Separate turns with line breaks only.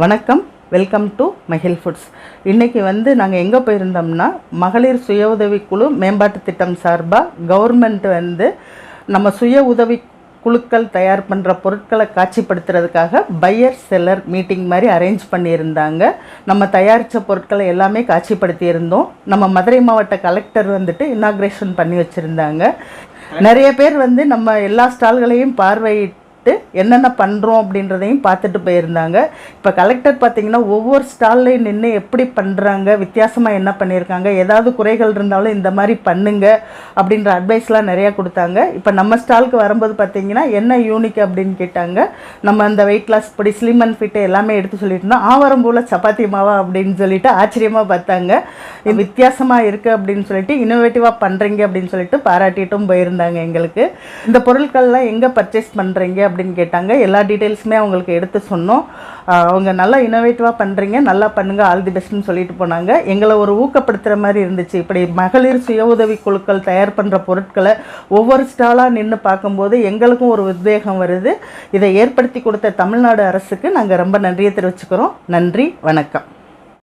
வணக்கம், welcome to மகிழ் foods. இன்றைக்கி நாங்கள் எங்கே போயிருந்தோம்னா, மகளிர் சுய உதவி குழு மேம்பாட்டு திட்டம் சார்பாக கவர்மெண்ட் நம்ம சுய உதவி குழுக்கள் தயார் பண்ணுற பொருட்களை காட்சிப்படுத்துறதுக்காக பையர் செல்லர் மீட்டிங் மாதிரி அரேஞ்ச் பண்ணியிருந்தாங்க. நம்ம தயாரித்த பொருட்களை எல்லாமே காட்சிப்படுத்தியிருந்தோம். நம்ம மதுரை மாவட்ட கலெக்டர் இனாக்ரேஷன் பண்ணி வச்சுருந்தாங்க. நிறைய பேர் நம்ம எல்லா ஸ்டால்களையும் பார்வையிட்டு என்னென்ன பண்ணுறோம் அப்படின்றதையும் பார்த்துட்டு போயிருந்தாங்க. இப்போ கலெக்டர் பார்த்திங்கன்னா ஒவ்வொரு ஸ்டால்லையும் நின்று எப்படி பண்ணுறாங்க, வித்தியாசமாக என்ன பண்ணியிருக்காங்க, ஏதாவது குறைகள் இருந்தாலும் இந்த மாதிரி பண்ணுங்க அப்படின்ற அட்வைஸ்லாம் நிறையா கொடுத்தாங்க. இப்போ நம்ம ஸ்டாலுக்கு வரும்போது பார்த்திங்கன்னா என்ன யூனிக் அப்படின்னு கேட்டாங்க. நம்ம அந்த வெயிட் லாஸ் படி ஸ்லிம் அண்ட் ஃபிட்டு எல்லாமே எடுத்து சொல்லிட்டு இருந்தோம். ஆவரம்பூல சப்பாத்தி மாவா அப்படின்னு சொல்லிட்டு ஆச்சரியமாக பார்த்தாங்க. இது வித்தியாசமாக இருக்குது அப்படின்னு சொல்லிட்டு இன்னோவேட்டிவாக பண்ணுறீங்க அப்படின்னு சொல்லிட்டு பாராட்டிட்டும் போயிருந்தாங்க. எங்களுக்கு இந்த பொருட்கள்லாம் எங்கே பர்ச்சேஸ் பண்ணுறீங்க அப்படின்னு கேட்டாங்க. எல்லா டீட்டெயில்ஸுமே அவங்களுக்கு எடுத்து சொன்னோம். அவங்க நல்லா இனோவேட்டிவாக பண்ணுறீங்க, நல்லா பண்ணுங்கள், ஆல் தி பெஸ்ட்னு சொல்லிட்டு போனாங்க. எங்களை ஒரு ஊக்கப்படுத்துகிற மாதிரி இருந்துச்சு. இப்படி மகளிர் சுய உதவி குழுக்கள் தயார் பண்ணுற பொருட்களை ஒவ்வொரு ஸ்டாலாக நின்று பார்க்கும்போது எங்களுக்கும் ஒரு உத்வேகம் வருது. இதை ஏற்படுத்தி கொடுத்த தமிழ்நாடு அரசுக்கு நாங்கள் ரொம்ப நன்றியை தெரிவிச்சுக்கிறோம். நன்றி, வணக்கம்.